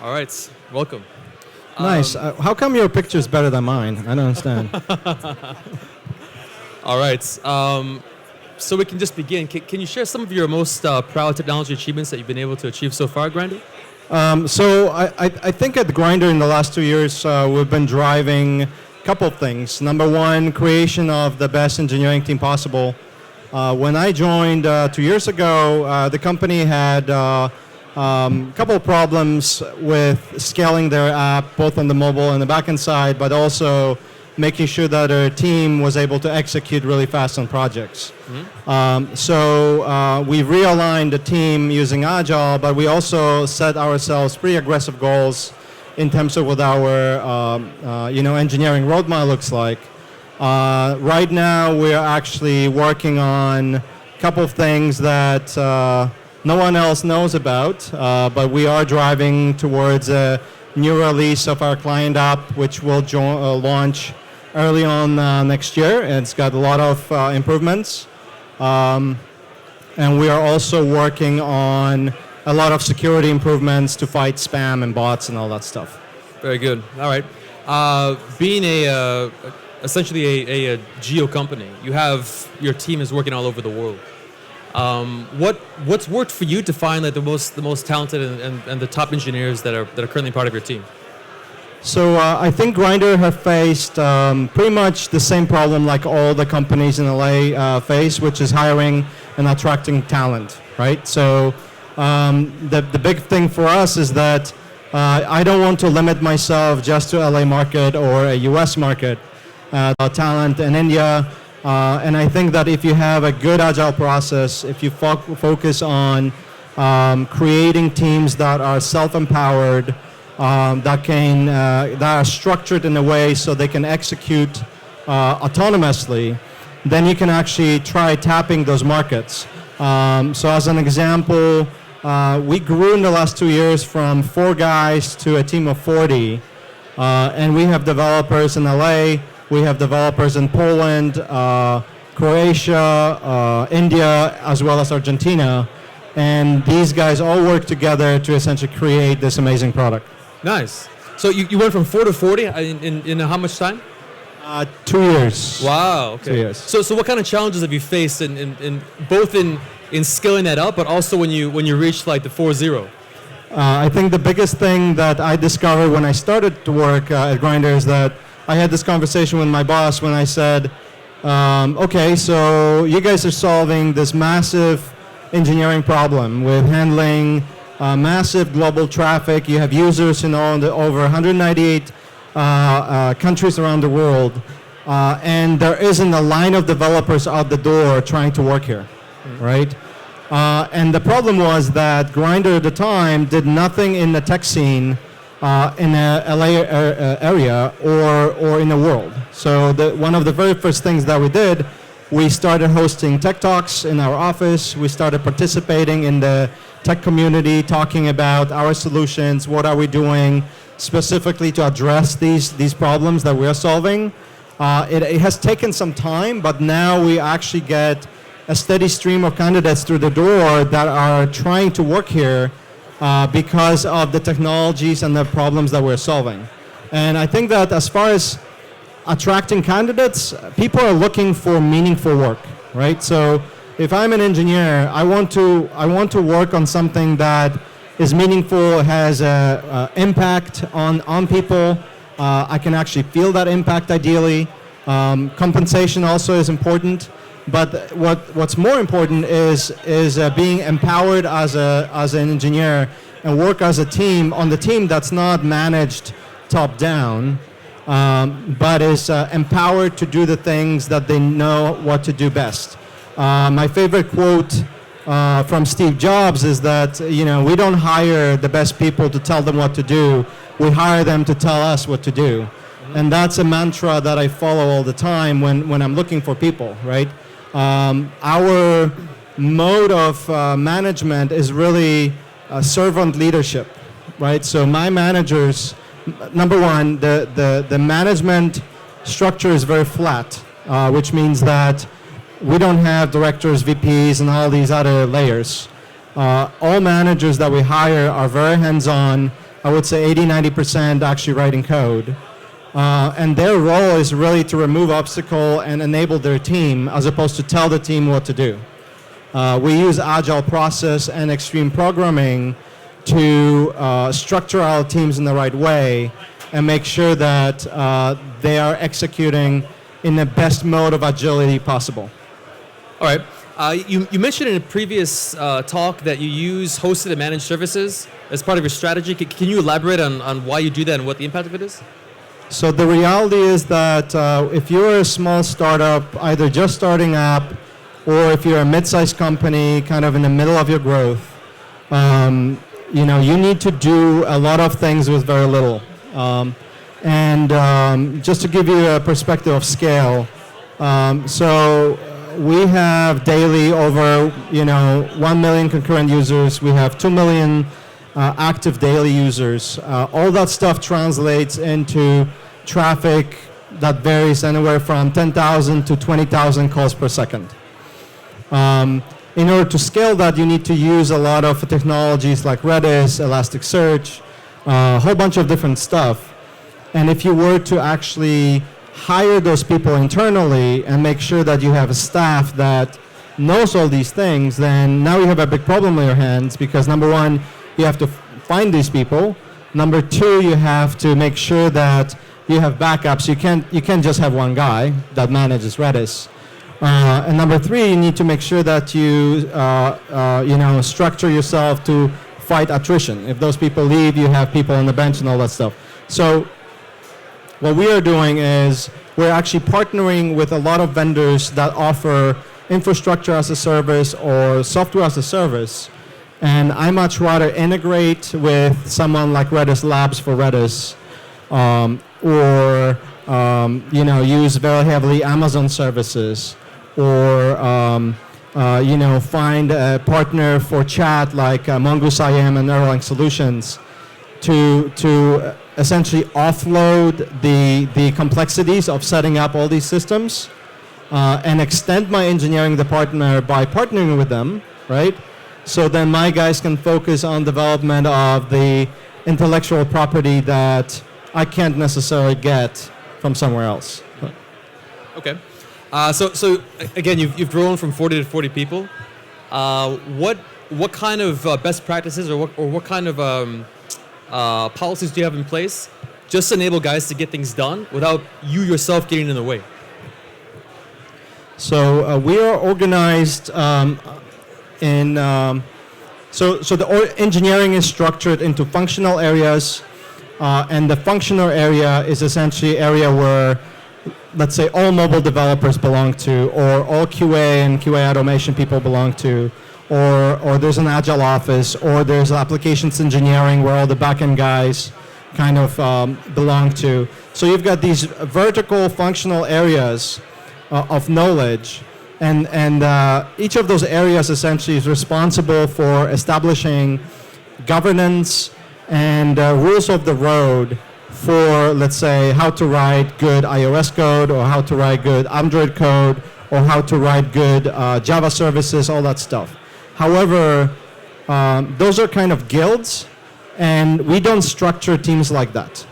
All right, welcome. Nice. How come your picture's better than mine? I don't understand. All right, so we can just begin. Can you share some of your most proud technology achievements that you've been able to achieve so far, Grindr? So I think at Grindr in the last 2 years, we've been driving a couple of things. Number one, creation of the best engineering team possible. When I joined 2 years ago, the company had a couple of problems with scaling their app, both on the mobile and the backend side, but also making sure that our team was able to execute really fast on projects. So we realigned the team using Agile, but we also set ourselves pretty aggressive goals in terms of what our engineering roadmap looks like. Right now, we're actually working on a couple of things that no one else knows about, but we are driving towards a new release of our client app, which will launch early on next year, and it's got a lot of improvements. And we are also working on a lot of security improvements to fight spam and bots and all that stuff. Very good. All right. Being essentially a geo company, you have your team is working all over the world. What's worked for you to find like the most talented and the top engineers that are currently part of your team? So I think Grindr have faced pretty much the same problem like all the companies in LA face, which is hiring and attracting talent, right? So the big thing for us is that I don't want to limit myself just to LA market or a US market. Talent in India, and I think that if you have a good agile process, if you focus on creating teams that are self-empowered, that are structured in a way so they can execute autonomously, then you can actually try tapping those markets. So as an example, we grew in the last 2 years from 4 guys to a team of 40, and we have developers in LA, we have developers in Poland, Croatia, India, as well as Argentina, and these guys all work together to essentially create this amazing product. Nice. So you went from 4 to 40 in how much time? 2 years. Wow. Okay. 2 years. So what kind of challenges have you faced in both in scaling that up, but also when you reach like the 4.0? I think the biggest thing that I discovered when I started to work at Grindr is that I had this conversation with my boss when I said, okay, so you guys are solving this massive engineering problem with handling massive global traffic. You have users in over 198 countries around the world, and there isn't a line of developers out the door trying to work here, right? And the problem was that Grindr at the time did nothing in the tech scene in a LA area or in the world. So one of the very first things that we did, we started hosting tech talks in our office. We started participating in the tech community, talking about our solutions, what are we doing specifically to address these problems that we are solving. It has taken some time, but now we actually get a steady stream of candidates through the door that are trying to work here because of the technologies and the problems that we're solving. And I think that as far as attracting candidates, people are looking for meaningful work, right? So if I'm an engineer, I want to work on something that is meaningful, has an impact on people. I can actually feel that impact ideally. Compensation also is important. But what's more important is being empowered as an engineer and work as a team on the team that's not managed top down, but is empowered to do the things that they know what to do best. My favorite quote from Steve Jobs is that we don't hire the best people to tell them what to do. We hire them to tell us what to do, and that's a mantra that I follow all the time when I'm looking for people, right? Our mode of management is really servant leadership, right? So my managers, number one, the management structure is very flat, which means that we don't have directors, VPs, and all these other layers. All managers that we hire are very hands-on, I would say 80-90% actually writing code. And their role is really to remove obstacle and enable their team as opposed to tell the team what to do. We use Agile process and extreme programming to structure our teams in the right way and make sure that they are executing in the best mode of agility possible. All right. You mentioned in a previous talk that you use hosted and managed services as part of your strategy. Can you elaborate on why you do that and what the impact of it is? So the reality is that if you're a small startup, either just starting up, or if you're a mid-sized company kind of in the middle of your growth, you need to do a lot of things with very little. Just to give you a perspective of scale, so we have daily over 1 million concurrent users. We have 2 million active daily users. All that stuff translates into traffic that varies anywhere from 10,000 to 20,000 calls per second. In order to scale that, you need to use a lot of technologies like Redis, Elasticsearch, a whole bunch of different stuff. And if you were to actually hire those people internally and make sure that you have a staff that knows all these things, then now you have a big problem on your hands because number one, you have to find these people. Number two, you have to make sure that you have backups. You can't just have one guy that manages Redis. And number three, you need to make sure that you structure yourself to fight attrition. If those people leave, you have people on the bench and all that stuff. So what we are doing is we're actually partnering with a lot of vendors that offer infrastructure as a service or software as a service. And I much rather integrate with someone like Redis Labs for Redis, or use very heavily Amazon services, or find a partner for chat like Mongoose IM and Erlang Solutions to essentially offload the complexities of setting up all these systems and extend my engineering department by partnering with them, right? So then my guys can focus on development of the intellectual property that I can't necessarily get from somewhere else. Okay. So again, you've grown from 40 to 40 people. What kind of best practices or what kind of policies do you have in place just to enable guys to get things done without you yourself getting in the way? So we are organized the engineering is structured into functional areas, and the functional area is essentially area where, let's say, all mobile developers belong to, or all QA and QA automation people belong to, or there's an Agile office, or there's applications engineering where all the backend guys kind of belong to. So you've got these vertical functional areas of knowledge, and each of those areas essentially is responsible for establishing governance and rules of the road for, let's say, how to write good iOS code, or how to write good Android code, or how to write good Java services, all that stuff. However, those are kind of guilds, and we don't structure teams like that.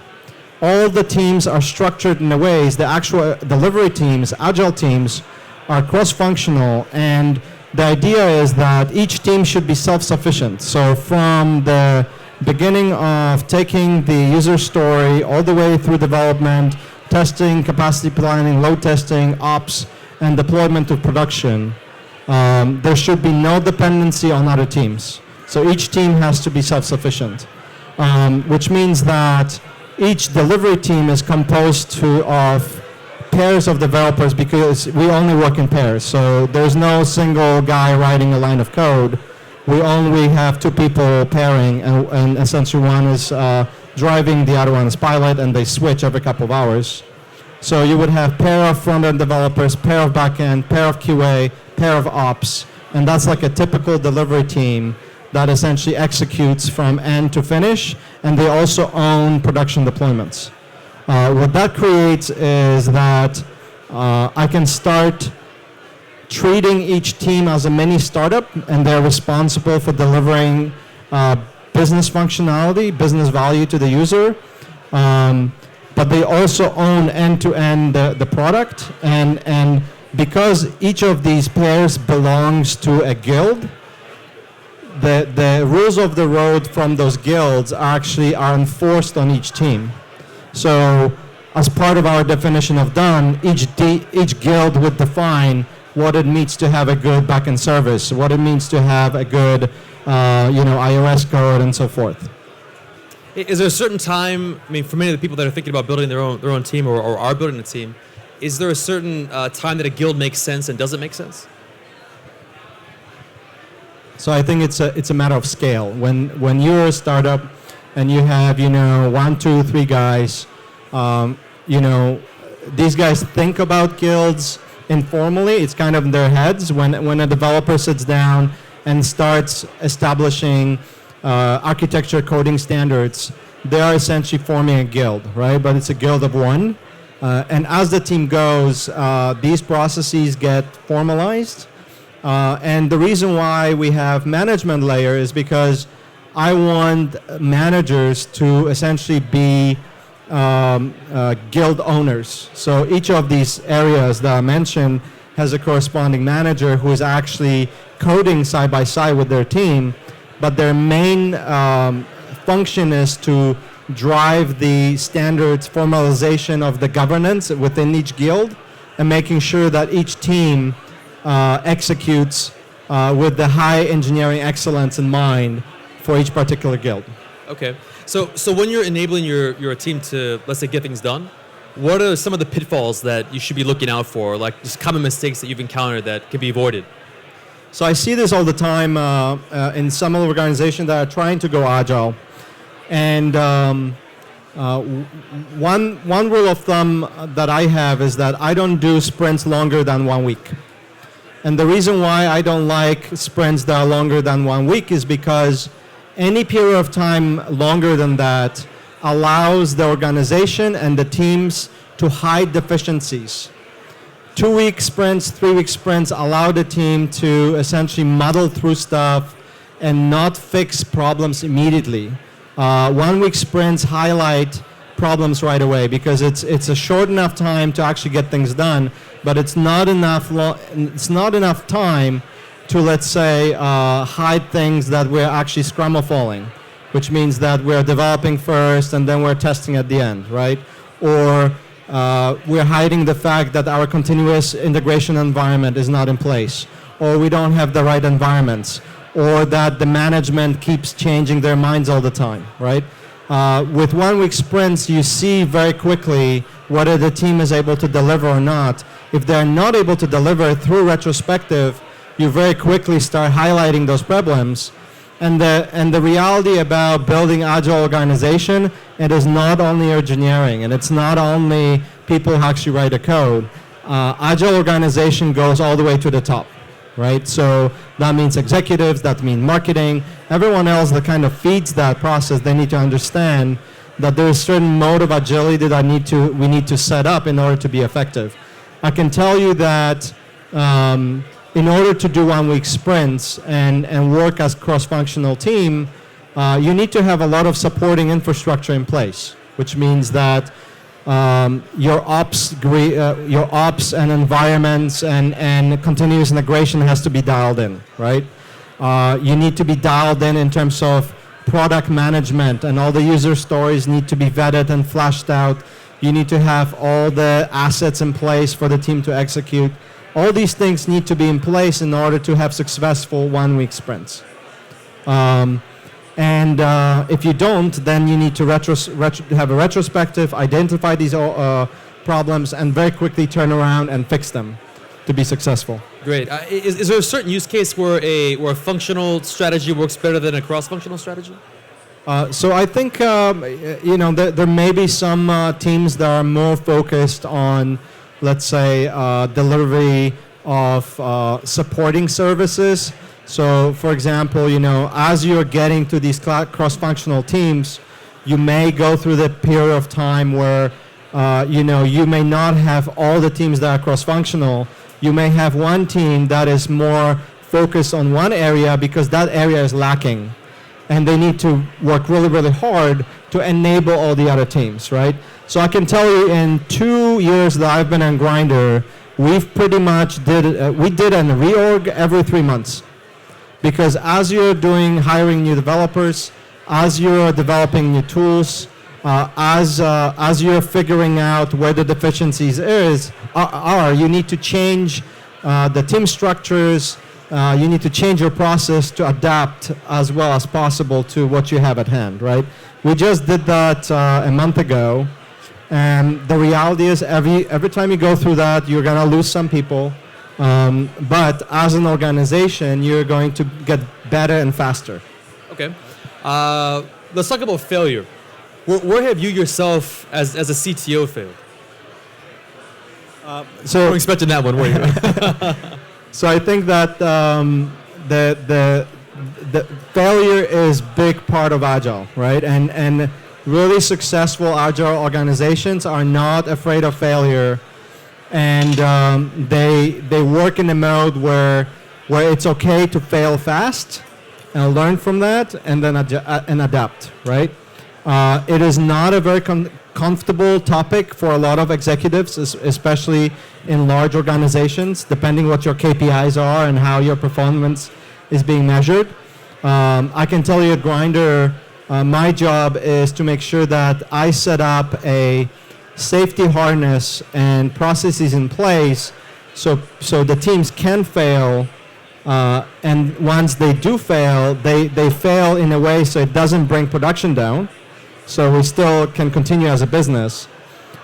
All the teams are structured in a ways, the actual delivery teams, Agile teams, are cross-functional, and the idea is that each team should be self-sufficient. So from the beginning of taking the user story all the way through development, testing, capacity planning, load testing, ops, and deployment to production, there should be no dependency on other teams. So each team has to be self-sufficient, which means that each delivery team is composed of pairs of developers because we only work in pairs. So there's no single guy writing a line of code. We only have two people pairing, and essentially one is driving, the other one is pilot, and they switch every couple of hours. So you would have pair of front-end developers, pair of back-end, pair of QA, pair of ops, and that's like a typical delivery team that essentially executes from end to finish, and they also own production deployments. What that creates is that I can start treating each team as a mini startup, and they're responsible for delivering business functionality, business value to the user, but they also own end-to-end the product. And because each of these pairs belongs to a guild, the rules of the road from those guilds actually are enforced on each team. So as part of our definition of done, each guild would define what it means to have a good backend service, what it means to have a good iOS code, and so forth. Is there a certain time, I mean, for many of the people that are thinking about building their own team or are building a team, is there a certain time that a guild makes sense and doesn't make sense? So I think it's a matter of scale. When you're a startup and you have 1, 2, 3 guys, these guys think about guilds informally. It's kind of in their heads. When a developer sits down and starts establishing architecture coding standards, they are essentially forming a guild, right? But it's a guild of one. And as the team goes, these processes get formalized. And the reason why we have management layer is because I want managers to essentially be guild owners. So each of these areas that I mentioned has a corresponding manager who is actually coding side by side with their team, but their main function is to drive the standards formalization of the governance within each guild and making sure that each team executes with the high engineering excellence in mind for each particular guild. Okay. So when you're enabling your team to, let's say, get things done, what are some of the pitfalls that you should be looking out for, like just common mistakes that you've encountered that can be avoided? So I see this all the time in some organizations that are trying to go agile. And one rule of thumb that I have is that I don't do sprints longer than 1 week. And the reason why I don't like sprints that are longer than 1 week is because any period of time longer than that allows the organization and the teams to hide deficiencies. 2-week sprints, 3-week sprints allow the team to essentially muddle through stuff and not fix problems immediately. 1-week sprints highlight problems right away because it's a short enough time to actually get things done, but it's not enough time to, let's say, hide things that we're actually scrum-falling, which means that we're developing first and then we're testing at the end, right? Or we're hiding the fact that our continuous integration environment is not in place, or we don't have the right environments, or that the management keeps changing their minds all the time, right? With 1-week sprints, you see very quickly whether the team is able to deliver or not. If they're not able to deliver through retrospective, you very quickly start highlighting those problems. And the reality about building agile organization, it is not only engineering, and it's not only people who actually write a code. Agile organization goes all the way to the top, right? So that means executives, that means marketing, everyone else that kind of feeds that process. They need to understand that there is certain mode of agility that we need to set up in order to be effective. I can tell you that in order to do 1-week sprints and work as cross-functional team, you need to have a lot of supporting infrastructure in place, which means that your ops and environments and continuous integration has to be dialed in, right? You need to be dialed in terms of product management, and all the user stories need to be vetted and flashed out. You need to have all the assets in place for the team to execute. All these things need to be in place in order to have successful 1-week sprints. If you don't, then you need to have a retrospective, identify these problems, and very quickly turn around and fix them to be successful. Great. Is there a certain use case where a functional strategy works better than a cross-functional strategy? So I think there may be some teams that are more focused on, let's say, delivery of supporting services. So, for example, as you're getting to these cross-functional teams, you may go through the period of time where, you may not have all the teams that are cross-functional. You may have one team that is more focused on one area because that area is lacking. and they need to work really, really hard to enable all the other teams, right? So I can tell you in 2 years that I've been on Grindr, we've pretty much we did a reorg every 3 months. Because as you're hiring new developers, as you're developing new tools, as you're figuring out where the deficiencies are, you need to change the team structures, you need to change your process to adapt as well as possible to what you have at hand, right? We just did that a month ago, and the reality is every time you go through that, you're gonna lose some people, but as an organization, you're going to get better and faster. Okay. Let's talk about failure. Where have you yourself as a CTO failed? So I'm expecting that one. Wait. So I think that the failure is big part of Agile, right? And really successful Agile organizations are not afraid of failure, and they work in a mode where it's okay to fail fast and learn from that, and then and adapt, right? It is not a very comfortable topic for a lot of executives, especially in large organizations, depending what your KPIs are and how your performance is being measured. I can tell you at Grindr, my job is to make sure that I set up a safety harness and processes in place so the teams can fail, and once they do fail, they fail in a way so it doesn't bring production down, so we still can continue as a business,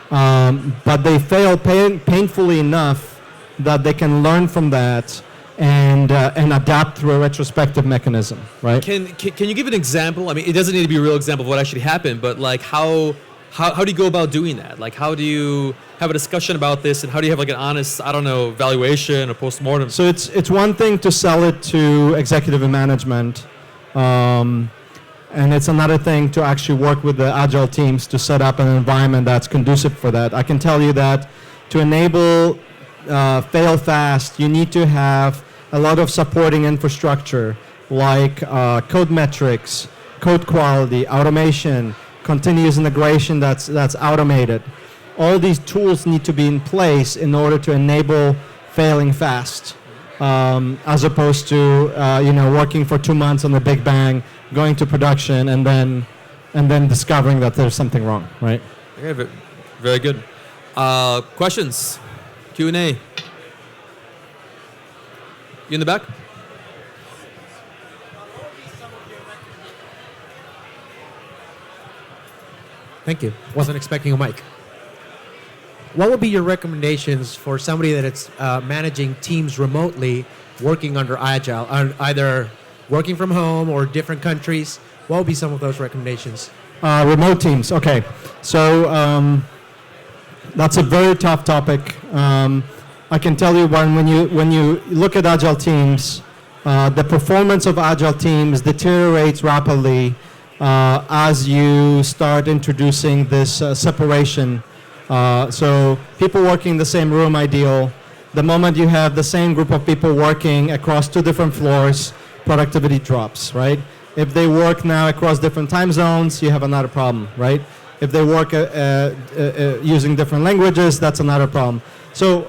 but they fail painfully enough that they can learn from that and adapt through a retrospective mechanism, right? Can you give an example? I mean, it doesn't need to be a real example of what actually happened, but like how do you go about doing that? Like, how do you have a discussion about this, and how do you have like an honest, I don't know, valuation or postmortem? So it's one thing to sell it to executive and management, and it's another thing to actually work with the Agile teams to set up an environment that's conducive for that. I can tell you that to enable fail fast, you need to have a lot of supporting infrastructure like code metrics, code quality, automation, continuous integration that's automated. All these tools need to be in place in order to enable failing fast, as opposed to working for 2 months on the big bang, going to production, and then discovering that there's something wrong, right? Okay, very good. Questions? Q&A. You in the back? Thank you. Wasn't expecting a mic. What would be your recommendations for somebody that is managing teams remotely, working under Agile, either working from home or different countries? What would be some of those recommendations? Remote teams. Okay, so that's a very tough topic. I can tell you when you look at Agile teams, the performance of Agile teams deteriorates rapidly as you start introducing this separation. So people working in the same room, ideal. The moment you have the same group of people working across 2 different floors, productivity drops, right? If they work now across different time zones, you have another problem, right? If they work using different languages, that's another problem. So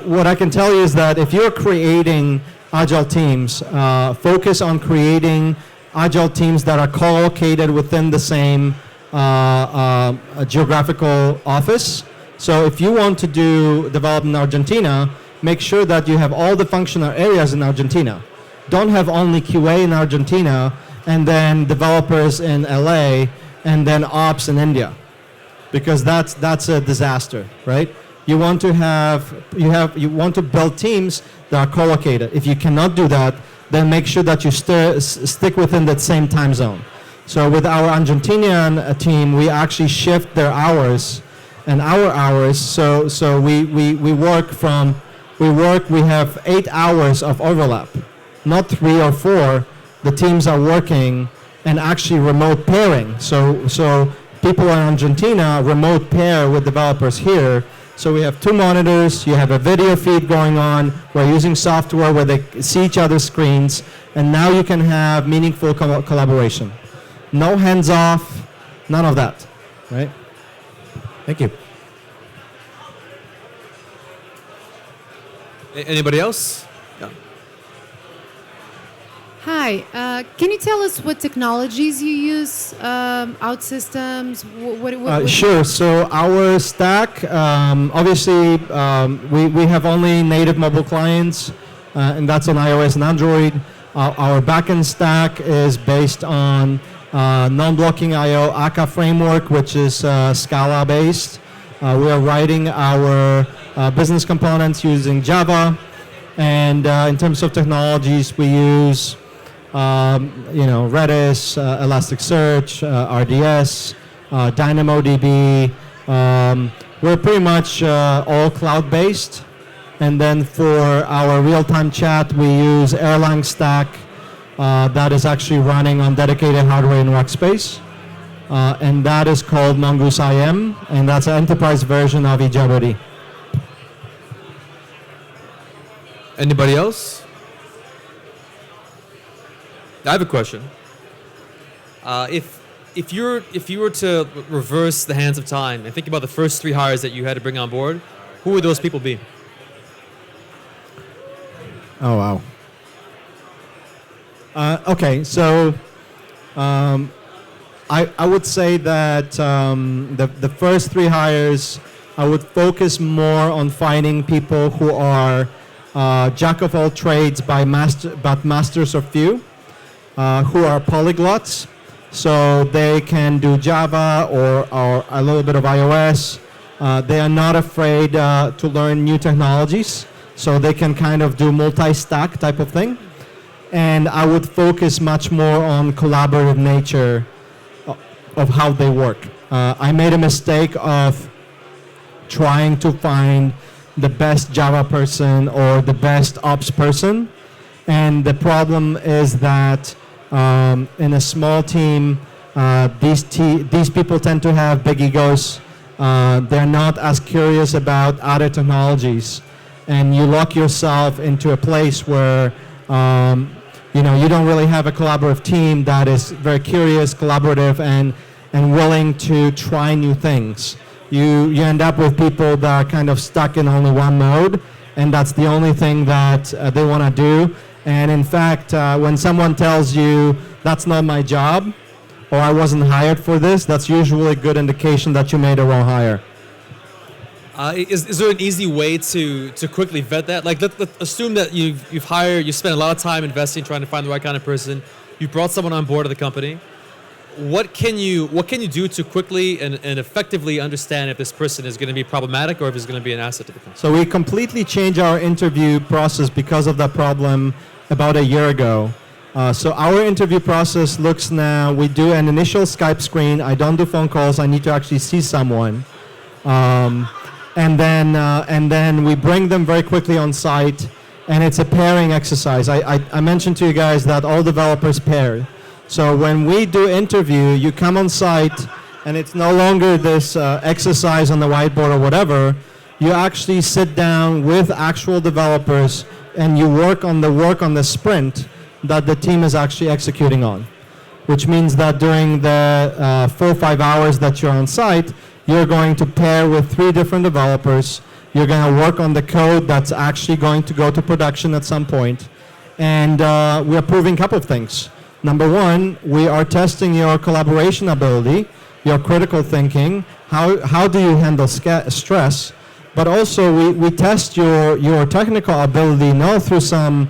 what I can tell you is that if you're creating Agile teams, focus on creating Agile teams that are co-located within the same geographical office. So if you want to do development in Argentina, make sure that you have all the functional areas in Argentina. Don't have only QA in Argentina and then developers in LA and then ops in India, because that's a disaster, right? You want to build teams that are co-located. If you cannot do that, then make sure that you stick within that same time zone. So with our Argentinian team, we actually shift their hours and our hours. So we have 8 hours of overlap, not 3 or 4. The teams are working and actually remote pairing. So people in Argentina remote pair with developers here. So we have 2 monitors, you have a video feed going on, we're using software where they see each other's screens, and now you can have meaningful collaboration. No hands off, none of that, right? Thank you. Anybody else? Yeah. Hi, can you tell us what technologies you use, OutSystems? Sure. So our stack, obviously, we have only native mobile clients, and that's on iOS and Android. Our backend stack is based on non-blocking IO Akka framework, which is Scala-based. We are writing our business components using Java, and in terms of technologies, we use Redis, Elasticsearch, RDS, DynamoDB. We're pretty much all cloud-based. And then for our real-time chat, we use Erlang stack that is actually running on dedicated hardware in Rackspace. And that is called Mongoose IM, and that's an enterprise version of eJabberty. Anybody else? I have a question. If you were to reverse the hands of time and think about the first 3 hires that you had to bring on board, who would those people be? Oh, wow. Okay, so I would say that the first 3 hires, I would focus more on finding people who are jack of all trades but masters of few, who are polyglots, so they can do Java or a little bit of iOS. They are not afraid to learn new technologies, so they can kind of do multi-stack type of thing. And I would focus much more on collaborative nature of how they work. I made a mistake of trying to find the best Java person or the best ops person. And the problem is that in a small team, these people tend to have big egos. They're not as curious about other technologies. And you lock yourself into a place where you don't really have a collaborative team that is very curious, collaborative, and willing to try new things. You end up with people that are kind of stuck in only one mode, and that's the only thing that they want to do. And in fact, when someone tells you, that's not my job, or I wasn't hired for this, that's usually a good indication that you made a wrong hire. Is there an easy way to quickly vet that? Like, let's assume that you've hired, you spent a lot of time investing, trying to find the right kind of person. You brought someone on board of the company. What can you do to quickly and effectively understand if this person is going to be problematic or if it's going to be an asset to the company? So we completely changed our interview process because of that problem about a year ago. So our interview process looks now, we do an initial Skype screen. I don't do phone calls. I need to actually see someone. And then we bring them very quickly on site, and it's a pairing exercise. I mentioned to you guys that all developers pair. So when we do interview, you come on site, and it's no longer this exercise on the whiteboard or whatever. You actually sit down with actual developers, and you work on the sprint that the team is actually executing on, which means that during the 4 or 5 hours that you're on site, you're going to pair with 3 different developers. You're going to work on the code that's actually going to go to production at some point. And we are proving a couple of things. Number 1, we are testing your collaboration ability, your critical thinking, how do you handle stress, but also we test your technical ability not through some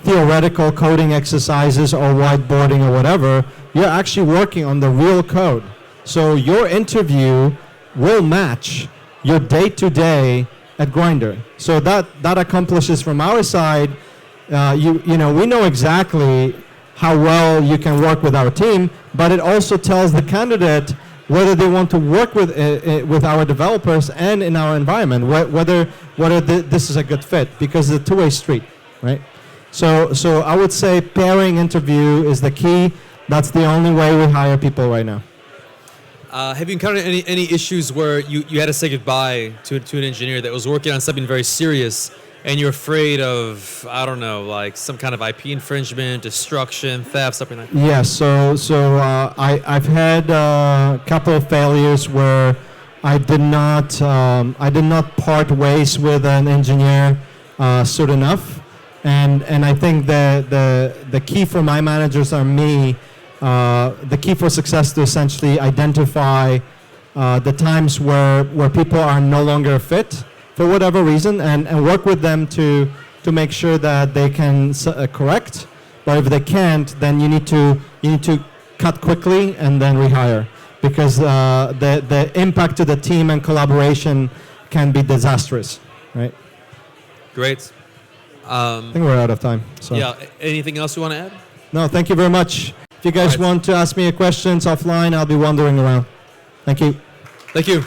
theoretical coding exercises or whiteboarding or whatever. You're actually working on the real code. So your interview will match your day-to-day at Grindr. So that accomplishes from our side, we know exactly how well you can work with our team, but it also tells the candidate whether they want to work with our developers and in our environment, whether this is a good fit, because it's a two-way street, right? So I would say pairing interview is the key. That's the only way we hire people right now. Have you encountered any issues where you had to say goodbye to an engineer that was working on something very serious and you're afraid of, I don't know, like some kind of IP infringement, destruction, theft, something like that? Yes. I've had a couple of failures where I did not part ways with an engineer soon enough, and I think the key for my managers and me, the key for success to essentially identify the times where people are no longer a fit for whatever reason, and work with them to make sure that they can correct. But if they can't, then you need to cut quickly and then rehire, because the impact to the team and collaboration can be disastrous, right? Great. I think we're out of time. So. Yeah. Anything else you want to add? No, thank you very much. If you guys All right. want to ask me questions offline, I'll be wandering around. Thank you. Thank you.